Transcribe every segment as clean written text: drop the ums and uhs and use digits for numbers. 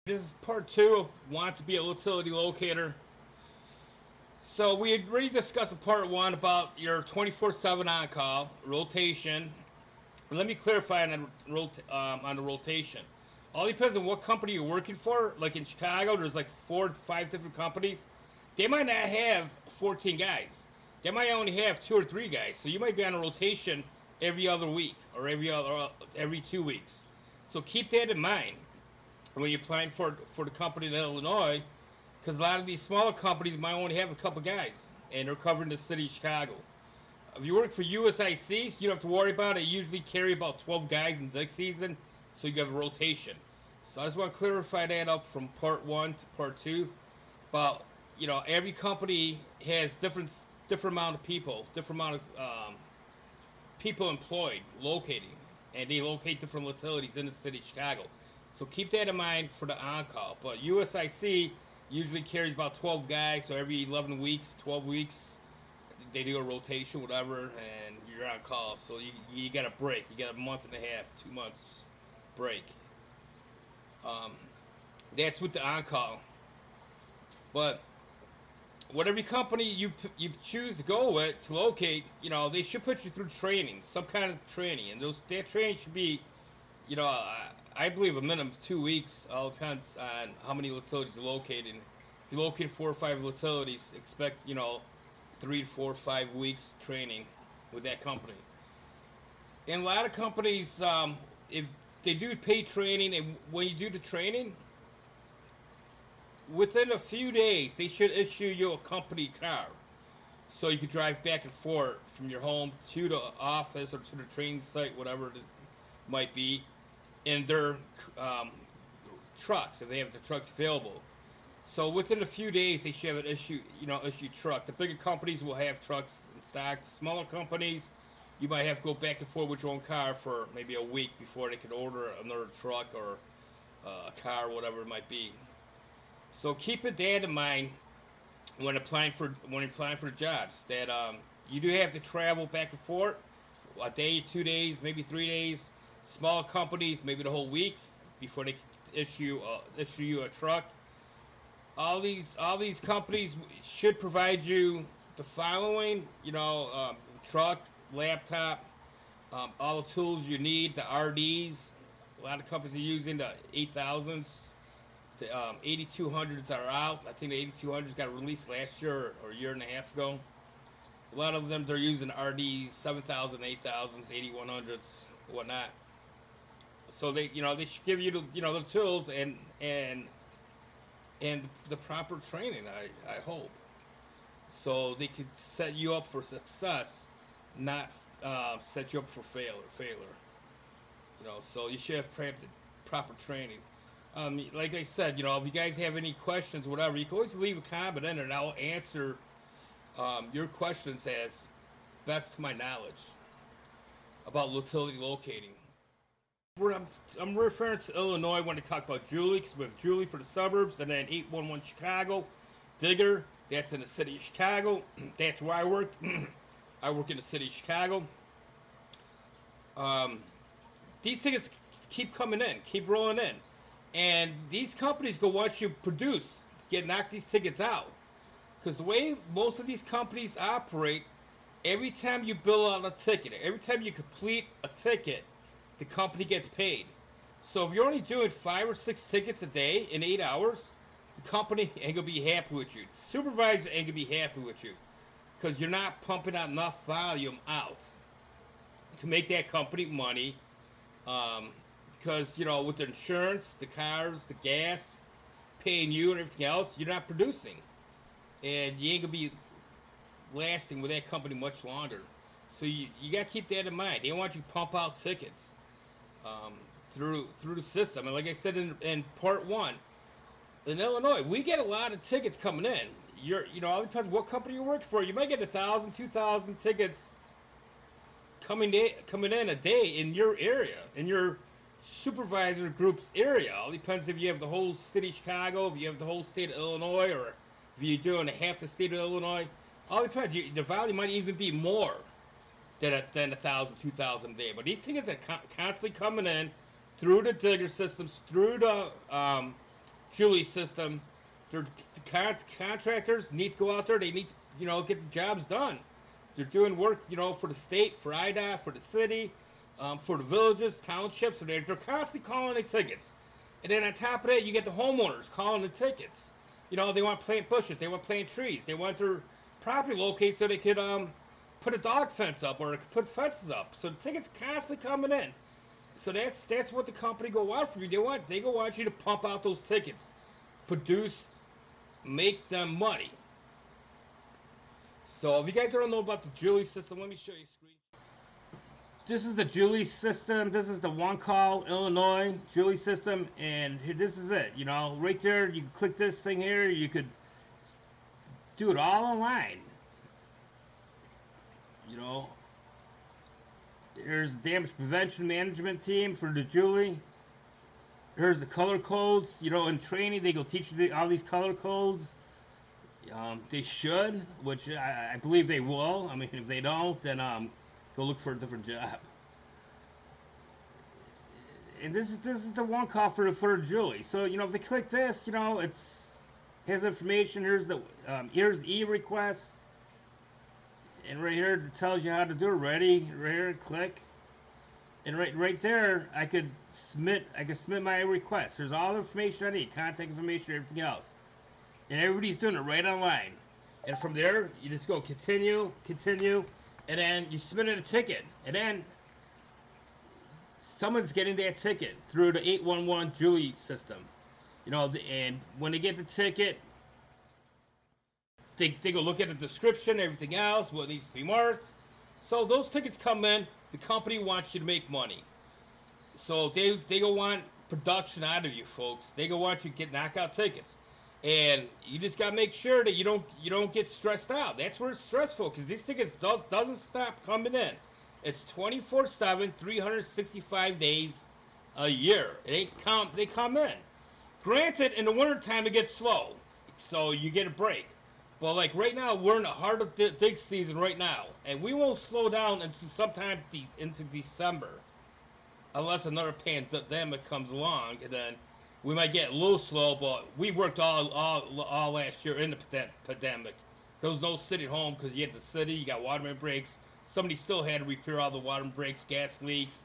This is part two of Want to Be a Utility Locator. So we had already discussed in part one about your 24/7 on-call rotation. Let me clarify on the rotation. All depends on what company you're working for. Like in Chicago, there's like 4 to 5 different companies. They might not have 14 guys. They might only have 2 or 3 guys. So you might be on a rotation every other week or every 2 weeks. So keep that in mind when you're applying for the company in Illinois, because a lot of these smaller companies might only have a couple guys, and they're covering the city of Chicago. If you work for USIC, you don't have to worry about it. They usually carry about 12 guys in deck season, so you have a rotation. So I just want to clarify that up from part one to part two. About every company has different amount of people, different amount of people employed, locating, and they locate different utilities in the city of Chicago. So keep that in mind for the on-call. But USIC usually carries about 12 guys, so every 11 weeks, 12 weeks, they do a rotation, whatever, and you're on call. So you got a break. You got a month and a half, 2 months break. Um, that's with the on-call. But whatever company you choose to go with to locate, they should put you through training, some kind of training, and that training should be, I believe a minimum of 2 weeks. All depends on how many utilities you're locating. If you locate 4 or 5 utilities, expect 3 to 4 or 5 weeks training with that company. And a lot of companies, if they do pay training, and when you do the training, within a few days, they should issue you a company car, so you can drive back and forth from your home to the office or to the training site, whatever it might be, in their trucks, if they have the trucks available. So within a few days, they should have an issue truck. The bigger companies will have trucks in stock. Smaller companies, you might have to go back and forth with your own car for maybe a week before they can order another truck or a car, whatever it might be. So keep that in mind when applying for the jobs. That you do have to travel back and forth a day, 2 days, maybe 3 days. Small companies, maybe the whole week before they issue you a truck. All these companies should provide you the following: truck, laptop, all the tools you need, the RDs. A lot of companies are using the 8000s. The 8200s are out. I think the 8200s got released last year or a year and a half ago. A lot of them, they're using RDs, 7000, 8000s, 8100s, whatnot. So they should give you the tools and the proper training. I hope, so they could set you up for success, not set you up for failure. So you should have proper training. Like I said, if you guys have any questions, whatever, you can always leave a comment in, and I'll answer your questions as best to my knowledge about utility locating. I'm referring to Illinois when I talk about Julie, because we have Julie for the suburbs, and then 811 Chicago, Digger, that's in the city of Chicago. That's where I work. I work in the city of Chicago. Um, these tickets keep coming in, keep rolling in. And these companies go once you knock these tickets out. Because the way most of these companies operate, every time you bill out a ticket, every time you complete a ticket, the company gets paid. So if you're only doing 5 or 6 tickets a day in 8 hours, the company ain't gonna be happy with you. The supervisor ain't gonna be happy with you, because you're not pumping out enough volume out to make that company money. Because with the insurance, the cars, the gas, paying you and everything else, you're not producing, and you ain't gonna be lasting with that company much longer. So you gotta keep that in mind. They want you to pump out tickets through the system. And like I said in part one, in Illinois, we get a lot of tickets coming in. All depends what company you work for. You might get 1,000, 2,000 tickets coming in a day in your area, in your supervisor group's area. All depends if you have the whole city of Chicago, if you have the whole state of Illinois, or if you're doing half the state of Illinois. All depends. The value might even be more than 1,000, 2,000 a day. But these tickets are constantly coming in through the digger systems, through the Julie system. Their contractors need to go out there. They need to, get the jobs done. They're doing work, for the state, for IDOT, for the city, for the villages, townships. And they're constantly calling the tickets. And then on top of that, you get the homeowners calling the tickets. They want to plant bushes. They want to plant trees. They want their property located so they could put a dog fence up or put fences up. So the tickets constantly coming in. So that's what the company go want from you. They go want you to pump out those tickets, produce, make them money. So if you guys don't know about the Julie system, let me show you a screen. This is the Julie system. This is the One Call Illinois Julie system, and here, this is it. Right there, you can click this thing here. You could do it all online. There's the damage prevention management team for the Julie. There's the color codes. In training, they go teach you all these color codes. They should, which I believe they will. I mean, if they don't, then go look for a different job. And this is the One Call for the Julie. So if they click this, it's has information. Here's the e-request, and right here it tells you how to do it. Ready? Right here, click, and right there I could submit my request. There's all the information I need, contact information, everything else. And everybody's doing it right online. And from there, you just go continue, and then you submit a ticket. And then someone's getting that ticket through the 811 Julie system. And when they get the ticket, they go look at the description, everything else, what needs to be marked. So those tickets come in, the company wants you to make money. So they go want production out of you, folks. They go want you to knock out tickets. And you just gotta make sure that you don't get stressed out. That's where it's stressful, because these tickets doesn't stop coming in. It's 24/7, 365 days a year. They come in. Granted, in the wintertime it gets slow, so you get a break. But like right now, we're in the heart of the dig season right now, and we won't slow down until sometime into December, unless another pandemic comes along, and then we might get a little slow. But we worked all last year in the pandemic. There was no sitting home because you had the city, you got water main breaks. Somebody still had to repair all the water main breaks, gas leaks,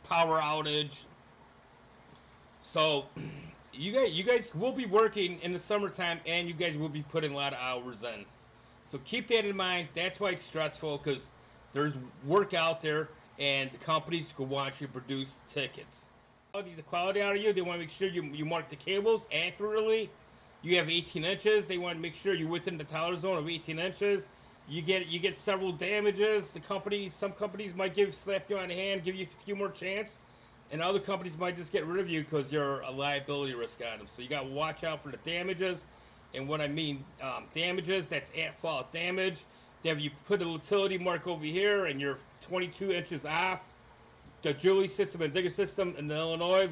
power outage. So you guys will be working in the summertime, and you guys will be putting a lot of hours in. So keep that in mind. That's why it's stressful, because there's work out there, and the companies will want you to produce tickets. The quality out of you, they want to make sure you mark the cables accurately. You have 18 inches. They want to make sure you're within the tolerance zone of 18 inches. You get several damages. Some companies might slap you on the hand, give you a few more chance, and other companies might just get rid of you because you're a liability risk on them. So you got to watch out for the damages. And what I mean, damages, that's at fault damage. If you put a utility mark over here and you're 22 inches off, the Julie system and digger system in Illinois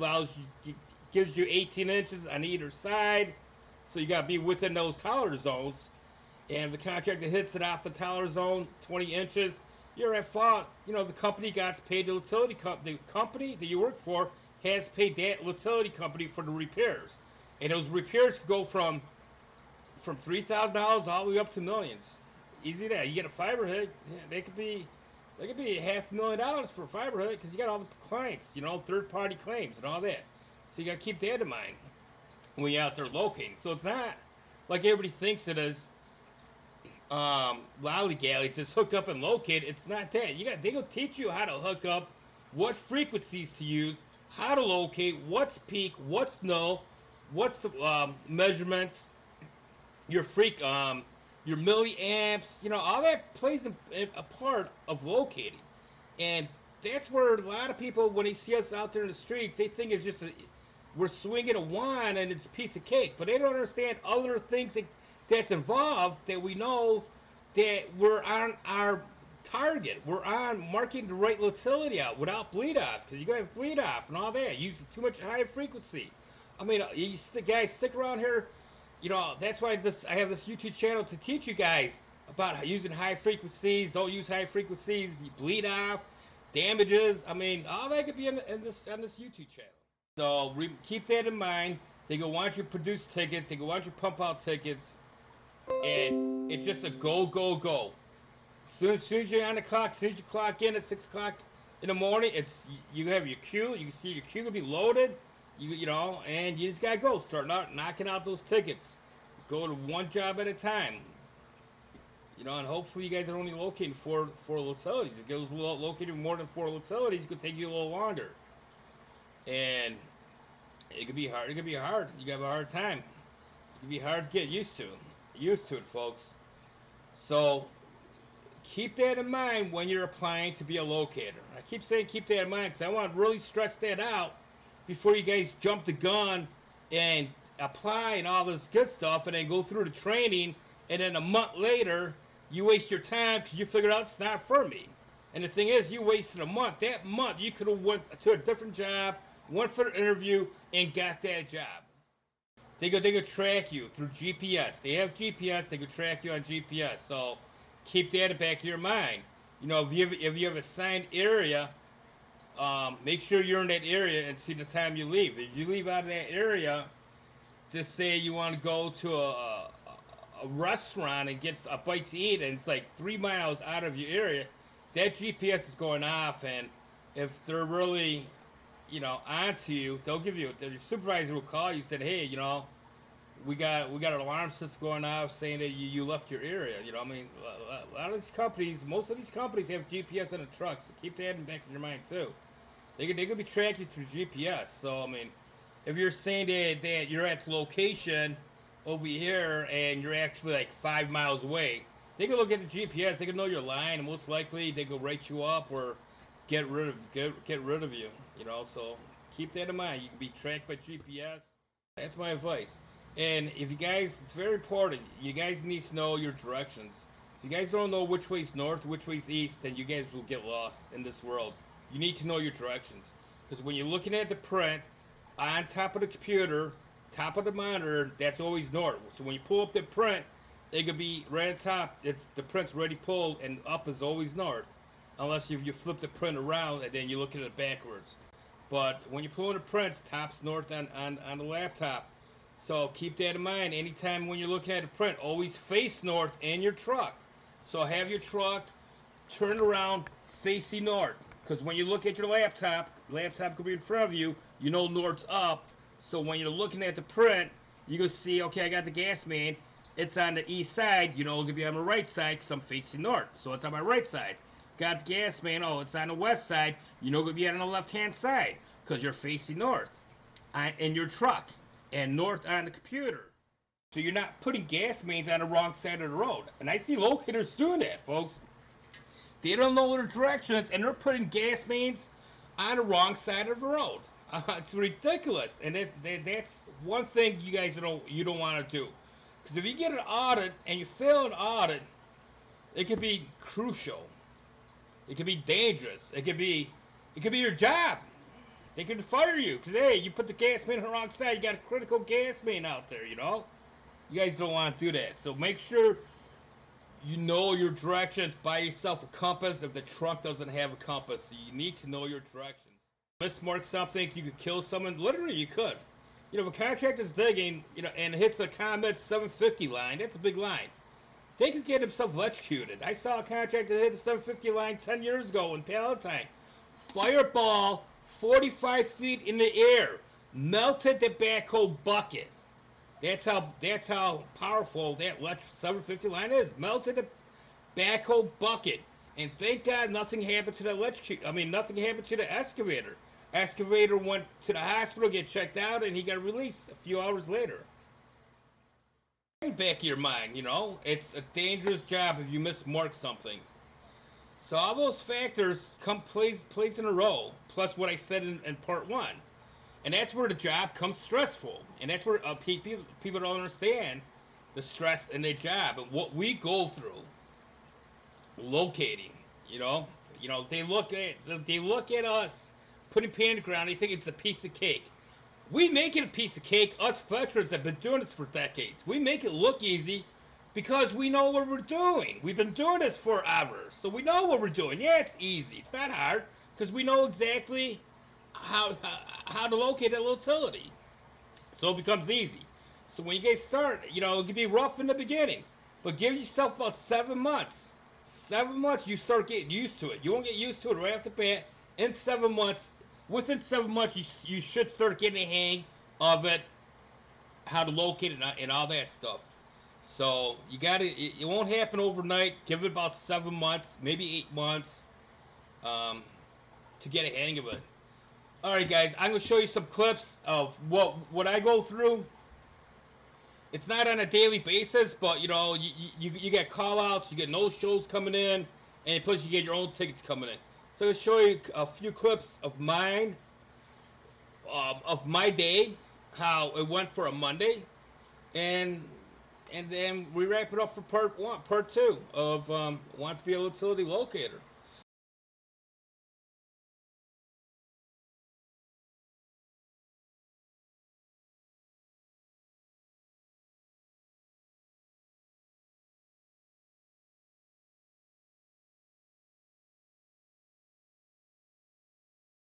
gives you 18 inches on either side. So you got to be within those tolerance zones. And if the contractor hits it off the tolerance zone, 20 inches, you're at fault. The company got paid the utility company. The company that you work for has paid that utility company for the repairs. And those repairs go from $3,000 all the way up to millions. Easy that. You get a fiber hit, they could be $500,000 for a fiber hit, because you got all the clients, third-party claims and all that. So you got to keep that in mind when you're out there locating. So it's not like everybody thinks it is. Lollygally, just hook up and locate. It's not that. They go teach you how to hook up, what frequencies to use, how to locate, what's peak, what's null, what's the measurements, your milliamps, all that plays a part of locating. And that's where a lot of people, when they see us out there in the streets, they think it's just we're swinging a wand and it's a piece of cake. But they don't understand other things that's involved, that we know that we're on our target. We're on marking the right utility out without bleed off, because you got to have bleed off and all that. Use too much high frequency. I mean, guys, stick around here. That's why I have this YouTube channel to teach you guys about using high frequencies. Don't use high frequencies. You bleed off, damages. I mean, all that could be on this YouTube channel. So keep that in mind. They go, why don't you produce tickets? They go, why don't you pump out tickets? And it's just a go, go, go. Soon as you're on the clock, as soon as you clock in at 6 o'clock in the morning, it's you have your queue. You can see your queue will be loaded. You know, and you just gotta go. Start knocking out those tickets. Go to one job at a time. You know, and hopefully you guys are only locating four localities. If it was located more than 4 localities, it could take you a little longer. And it could be hard. It could be hard. You got a hard time. It could be hard to get used to. Used to it, folks. So keep that in mind when you're applying to be a locator. I keep saying keep that in mind because I want to really stress that out before you guys jump the gun and apply and all this good stuff and then go through the training and then a month later you waste your time because you figured out it's not for me. And the thing is, you wasted a month. That month you could have went to a different job, went for the interview, and got that job. They could track you through GPS. They have GPS. They could track you on GPS. So keep that in the back of your mind. You know, if you have a assigned area, make sure you're in that area until the time you leave. If you leave out of that area, just say you want to go to a restaurant and get a bite to eat, and it's like 3 miles out of your area, that GPS is going off, and if they're really, you know, onto you, they'll give you, your supervisor will call you, said, hey, you know, we got an alarm system going off saying that you left your area. You know, I mean, a lot of these companies, most of these companies have GPS on the trucks, so keep that in the back of your mind too. They could be tracking through GPS. So I mean, if you're saying that you're at the location over here and you're actually like 5 miles away, they can look at the GPS. They can know you're lying, and most likely they can write you up or get rid of you. You know, so keep that in mind. You can be tracked by GPS. That's my advice. And if you guys, it's very important. You guys need to know your directions. If you guys don't know which way's north, which way's east, then you guys will get lost in this world. You need to know your directions, because when you're looking at the print on top of the computer, top of the monitor, that's always north. So when you pull up the print, it could be right on top. It's the print's already pulled, and up is always north, unless you flip the print around and then you look at it backwards. But when you're pulling the prints, top's north on the laptop. So keep that in mind. Anytime when you're looking at a print, always face north in your truck. So have your truck turned around facing north. Because when you look at your laptop could be in front of you, you know north's up. So when you're looking at the print, you can see, okay, I got the gas main. It's on the east side. You know, it's going to be on the right side because I'm facing north. So it's on my right side. Got the gas main. Oh, it's on the west side. You know, it's going to be on the left-hand side because you're facing north in your truck. And north on the computer. So you're not putting gas mains on the wrong side of the road. And I see locators doing that, folks. They don't know their directions, and they're putting gas mains on the wrong side of the road. It's ridiculous. And that's one thing you guys don't want to do. Because if you get an audit and you fail an audit, it could be crucial. It could be dangerous. It could be your job. They could fire you because, hey, you put the gas main on the wrong side. You got a critical gas main out there, you know. You guys don't want to do that. So make sure you know your directions. Buy yourself a compass if the truck doesn't have a compass. So you need to know your directions. Mismark something, you could kill someone. Literally, you could. You know, if a contractor's digging, you know, and hits a Comet 750 line, that's a big line. They could get themselves electrocuted. I saw a contractor hit the 750 line 10 years ago in Palatine. Fireball. 45 feet in the air, melted the backhoe bucket. That's how powerful that 750 line is. Melted the backhoe bucket, and thank God nothing happened to the nothing happened to the excavator. Excavator went to the hospital, get checked out, and he got released a few hours later. Back of your mind, you know, it's a dangerous job if you mismark something. So all those factors plays in a row, plus what I said in part 1. And that's where the job comes stressful. And that's where people don't understand the stress in their job and what we go through locating, you know. They look at us putting paint in the ground, they think it's a piece of cake. We make it a piece of cake. Us veterans have been doing this for decades. We make it look easy. Because we know what we're doing. We've been doing this forever. So we know what we're doing. Yeah, it's easy. It's not hard. Because we know exactly how to locate a locality. So it becomes easy. So when you guys start, you know, it can be rough in the beginning, but give yourself about 7 months. 7 months, you start getting used to it. You won't get used to it right off the bat. In 7 months, within 7 months, you should start getting a hang of it, how to locate it and all that stuff. So you got to. It won't happen overnight. Give it about 7 months, maybe 8 months, um, to get a hang of it. All right, guys, I'm gonna show you some clips of what I go through. It's not on a daily basis, but you know, you get call outs, you get no shows coming in, and plus you get your own tickets coming in. So I'm gonna show you a few clips of mine, of my day, how it went for a Monday, and then we wrap it up for part two of Want to Be a Utility Locator.